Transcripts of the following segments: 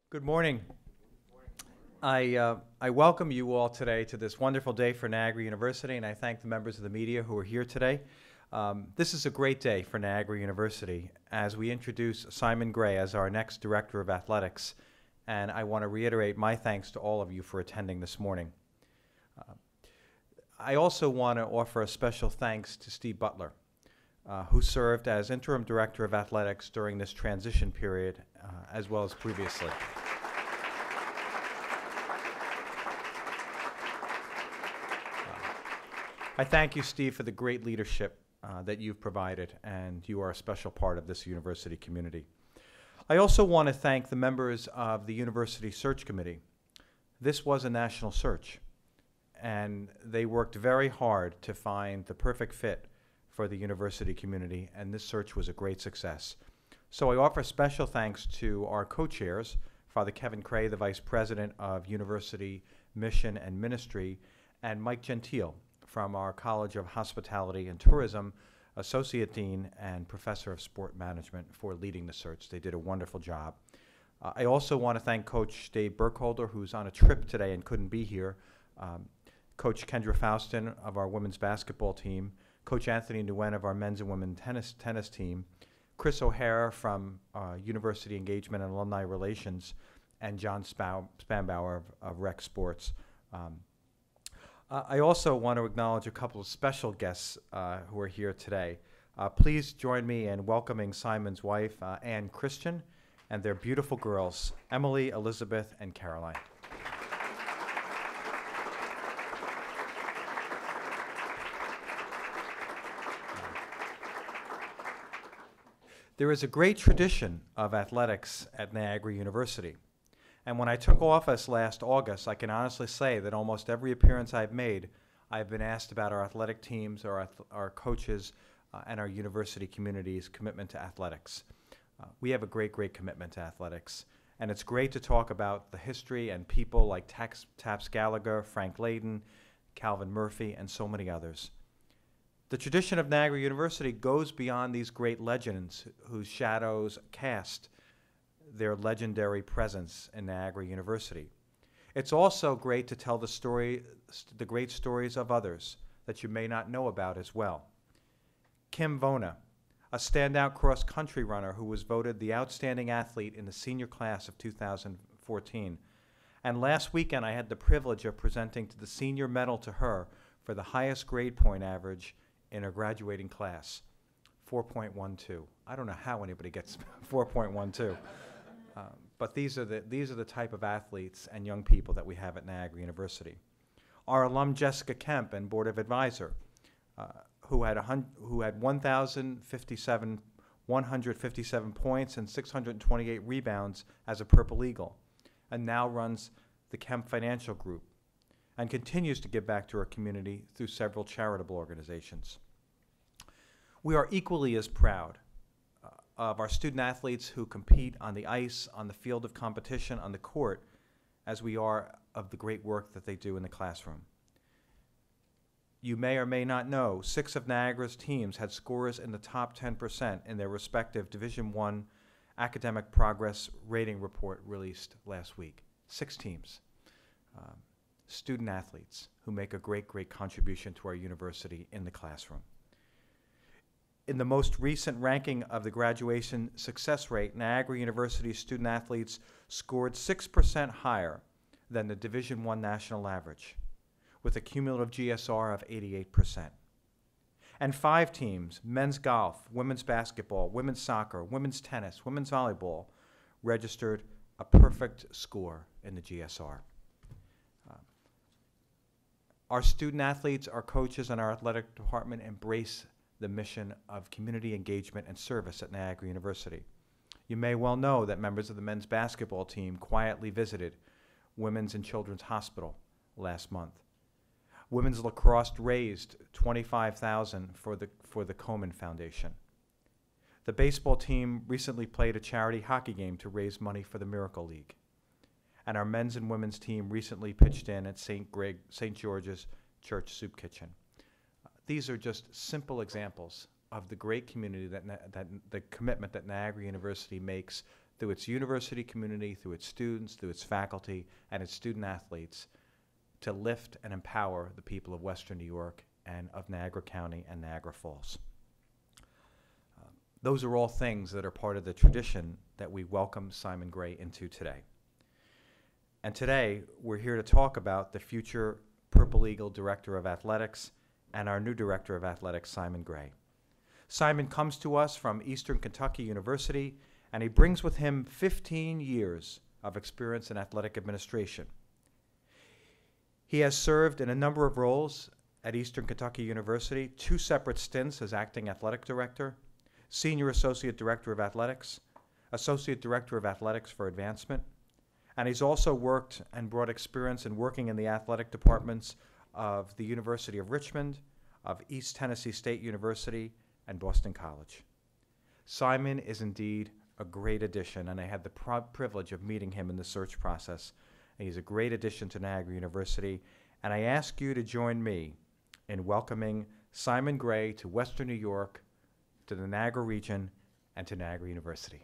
Good morning. I welcome you all today to this wonderful day for Niagara University, and I thank the members of the media who are here today. This is a great day for Niagara University as we introduce Simon Gray as our next Director of Athletics, and I want to reiterate my thanks to all of you for attending this morning. I also want to offer a special thanks to Steve Butler, who served as Interim Director of Athletics during this transition period, as well as previously. I thank you, Steve, for the great leadership that you've provided, and you are a special part of this university community. I also want to thank the members of the University Search Committee. This was a national search, and they worked very hard to find the perfect fit for the university community, and this search was a great success. So I offer special thanks to our co-chairs, Father Kevin Cray, the Vice President of University Mission and Ministry, and Mike Gentile from our College of Hospitality and Tourism, Associate Dean and Professor of Sport Management, for leading the search. They did a wonderful job. I also want to thank Coach Dave Burkholder, who's on a trip today and couldn't be here, Coach Kendra Faustin of our women's basketball team, Coach Anthony Nguyen of our men's and women's tennis team, Chris O'Hara from University Engagement and Alumni Relations, and John Spanbauer of Rec Sports. I also want to acknowledge a couple of special guests who are here today. Please join me in welcoming Simon's wife, Ann Christian, and their beautiful girls, Emily, Elizabeth, and Caroline. There is a great tradition of athletics at Niagara University. And when I took office last August, I can honestly say that almost every appearance I've made, I've been asked about our athletic teams, our coaches, and our university community's commitment to athletics. We have a great commitment to athletics. And it's great to talk about the history and people like Taps Gallagher, Frank Layden, Calvin Murphy, and so many others. The tradition of Niagara University goes beyond these great legends whose shadows cast their legendary presence in Niagara University. It's also great to tell the great stories of others that you may not know about as well. Kim Vona, a standout cross-country runner who was voted the outstanding athlete in the senior class of 2014. And last weekend I had the privilege of presenting the senior medal to her for the highest grade point average in her graduating class, 4.12. I don't know how anybody gets 4.12. But these are the type of athletes and young people that we have at Niagara University. Our alum Jessica Kemp and Board of Advisor, who had 157 points and 628 rebounds as a Purple Eagle, and now runs the Kemp Financial Group, and continues to give back to our community through several charitable organizations. We are equally as proud of our student athletes who compete on the ice, on the field of competition, on the court, as we are of the great work that they do in the classroom. You may or may not know, 6 of Niagara's teams had scores in the top 10% in their respective Division I academic progress rating report released last week. 6 teams. Student athletes who make a great contribution to our university in the classroom. In the most recent ranking of the graduation success rate, Niagara University student athletes scored 6% higher than the Division I national average, with a cumulative GSR of 88%. And 5 teams, men's golf, women's basketball, women's soccer, women's tennis, women's volleyball, registered a perfect score in the GSR. Our student athletes, our coaches, and our athletic department embrace the mission of community engagement and service at Niagara University. You may well know that members of the men's basketball team quietly visited Women's and Children's Hospital last month. Women's lacrosse raised $25,000 for the Komen Foundation. The baseball team recently played a charity hockey game to raise money for the Miracle League. And our men's and women's team recently pitched in at St. George's Church Soup Kitchen. These are just simple examples of the great community that the commitment that Niagara University makes through its university community, through its students, through its faculty, and its student athletes to lift and empower the people of Western New York and of Niagara County and Niagara Falls. Those are all things that are part of the tradition that we welcome Simon Gray into today. And today, we're here to talk about the future Purple Eagle Director of Athletics and our new Director of Athletics, Simon Gray. Simon comes to us from Eastern Kentucky University, and he brings with him 15 years of experience in athletic administration. He has served in a number of roles at Eastern Kentucky University, 2 separate stints as acting athletic director, Senior Associate Director of Athletics, Associate Director of Athletics for Advancement, and he's also worked and brought experience in working in the athletic departments of the University of Richmond, of East Tennessee State University, and Boston College. Simon is indeed a great addition, and I had the privilege of meeting him in the search process. And he's a great addition to Niagara University, and I ask you to join me in welcoming Simon Gray to Western New York, to the Niagara region, and to Niagara University.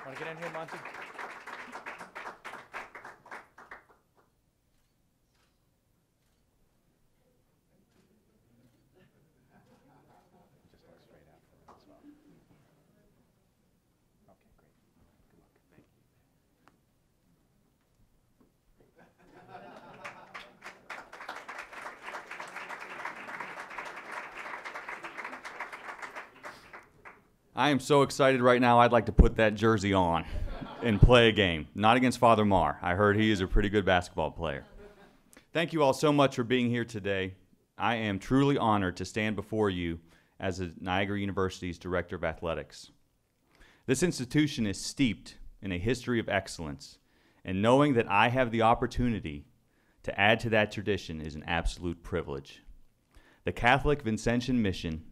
Want to get in here, Monty? Just look straight out for it as well. Okay, great. Good luck. Thank you. I am so excited right now, I'd like to put that jersey on and play a game. Not against Father Marr. I heard he is a pretty good basketball player. Thank you all so much for being here today. I am truly honored to stand before you as Niagara University's Director of Athletics. This institution is steeped in a history of excellence, and knowing that I have the opportunity to add to that tradition is an absolute privilege. The Catholic Vincentian mission,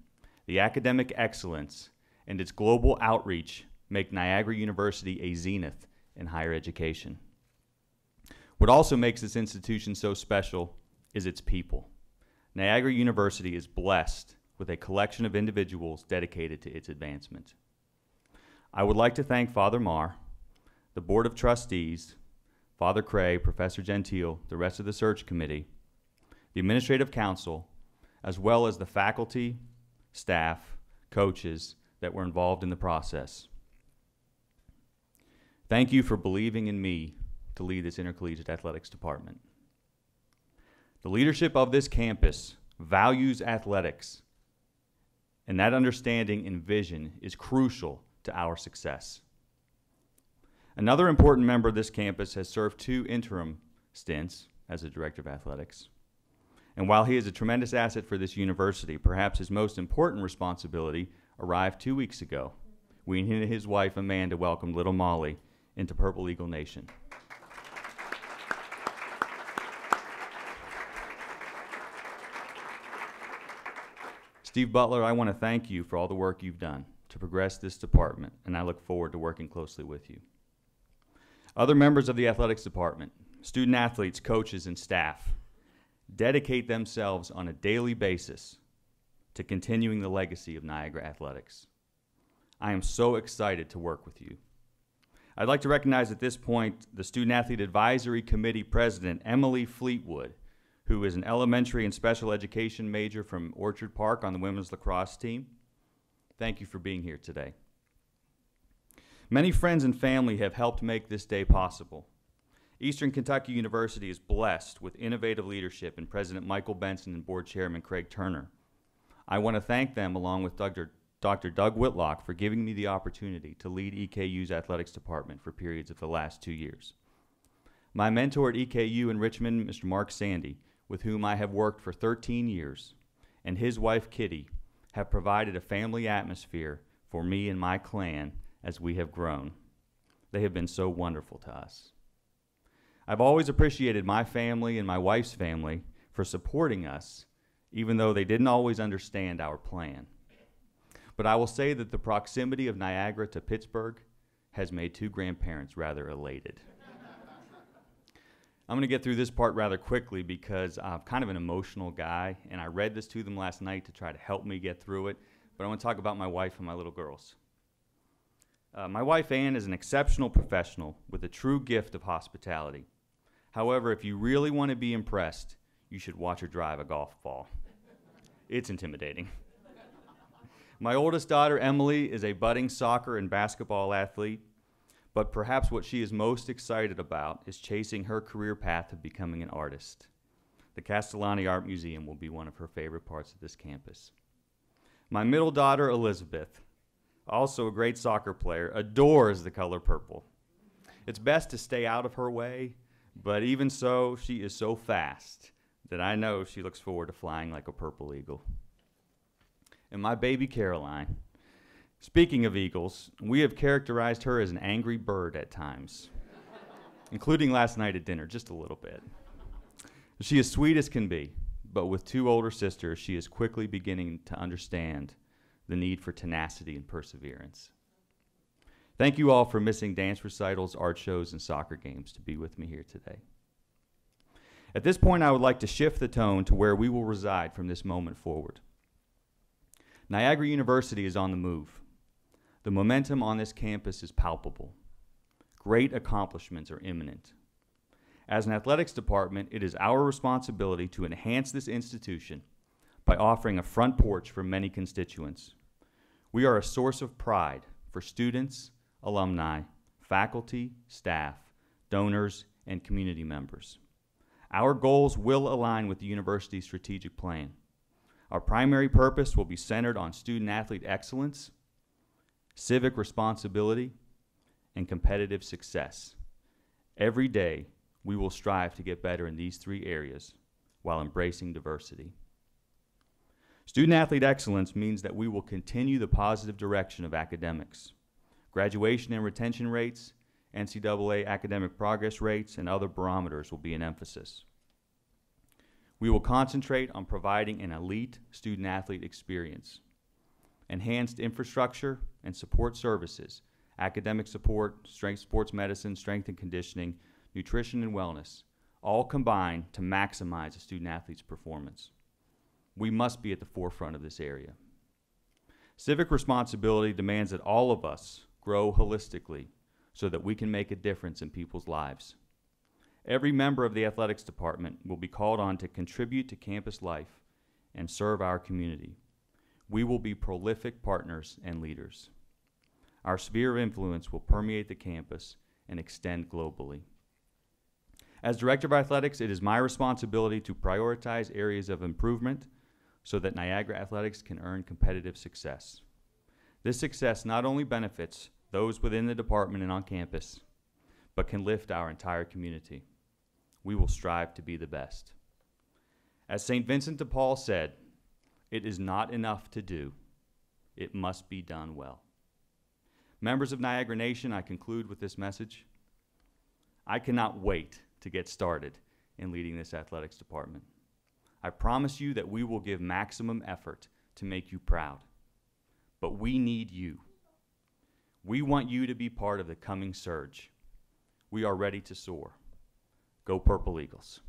the academic excellence, and its global outreach make Niagara University a zenith in higher education. What also makes this institution so special is its people. Niagara University is blessed with a collection of individuals dedicated to its advancement. I would like to thank Father Marr, the Board of Trustees, Father Cray, Professor Gentile, the rest of the search committee, the Administrative Council, as well as the faculty, staff, coaches that were involved in the process. Thank you for believing in me to lead this intercollegiate athletics department. The leadership of this campus values athletics, and that understanding and vision is crucial to our success. Another important member of this campus has served 2 interim stints as a director of athletics. And while he is a tremendous asset for this university, perhaps his most important responsibility arrived 2 weeks ago when he and his wife Amanda welcomed little Molly into Purple Eagle Nation. Steve Butler, I want to thank you for all the work you've done to progress this department, and I look forward to working closely with you. Other members of the athletics department, student athletes, coaches, and staff dedicate themselves on a daily basis to continuing the legacy of Niagara Athletics. I am so excited to work with you. I'd like to recognize at this point the Student Athlete Advisory Committee President, Emily Fleetwood, who is an elementary and special education major from Orchard Park on the women's lacrosse team. Thank you for being here today. Many friends and family have helped make this day possible. Eastern Kentucky University is blessed with innovative leadership in President Michael Benson and Board Chairman Craig Turner. I want to thank them, along with Dr. Doug Whitlock, for giving me the opportunity to lead EKU's athletics department for periods of the last 2 years. My mentor at EKU in Richmond, Mr. Mark Sandy, with whom I have worked for 13 years, and his wife Kitty have provided a family atmosphere for me and my clan as we have grown. They have been so wonderful to us. I've always appreciated my family and my wife's family for supporting us, even though they didn't always understand our plan. But I will say that the proximity of Niagara to Pittsburgh has made two grandparents rather elated. I'm going to get through this part rather quickly because I'm kind of an emotional guy, and I read this to them last night to try to help me get through it, but I want to talk about my wife and my little girls. My wife, Ann, is an exceptional professional with a true gift of hospitality. However, if you really want to be impressed, you should watch her drive a golf ball. It's intimidating. My oldest daughter, Emily, is a budding soccer and basketball athlete, but perhaps what she is most excited about is chasing her career path of becoming an artist. The Castellani Art Museum will be one of her favorite parts of this campus. My middle daughter, Elizabeth, also a great soccer player, adores the color purple. It's best to stay out of her way, but even so, she is so fast that I know she looks forward to flying like a purple eagle. And my baby Caroline, speaking of eagles, we have characterized her as an angry bird at times, including last night at dinner, just a little bit. She is sweet as can be, but with two older sisters, she is quickly beginning to understand the need for tenacity and perseverance. Thank you all for missing dance recitals, art shows, and soccer games to be with me here today. At this point, I would like to shift the tone to where we will reside from this moment forward. Niagara University is on the move. The momentum on this campus is palpable. Great accomplishments are imminent. As an athletics department, it is our responsibility to enhance this institution by offering a front porch for many constituents. We are a source of pride for students, alumni, faculty, staff, donors, and community members. Our goals will align with the university's strategic plan. Our primary purpose will be centered on student-athlete excellence, civic responsibility, and competitive success. Every day, we will strive to get better in these three areas while embracing diversity. Student-athlete excellence means that we will continue the positive direction of academics. Graduation and retention rates, NCAA academic progress rates, and other barometers will be an emphasis. We will concentrate on providing an elite student-athlete experience. Enhanced infrastructure and support services, academic support, strength sports medicine, strength and conditioning, nutrition and wellness, all combine to maximize a student-athlete's performance. We must be at the forefront of this area. Civic responsibility demands that all of us grow holistically so that we can make a difference in people's lives. Every member of the athletics department will be called on to contribute to campus life and serve our community. We will be prolific partners and leaders. Our sphere of influence will permeate the campus and extend globally. As Director of Athletics, it is my responsibility to prioritize areas of improvement so that Niagara Athletics can earn competitive success. This success not only benefits those within the department and on campus, but can lift our entire community. We will strive to be the best. As St. Vincent de Paul said, it is not enough to do, it must be done well. Members of Niagara Nation, I conclude with this message. I cannot wait to get started in leading this athletics department. I promise you that we will give maximum effort to make you proud. But we need you. We want you to be part of the coming surge. We are ready to soar. Go Purple Eagles.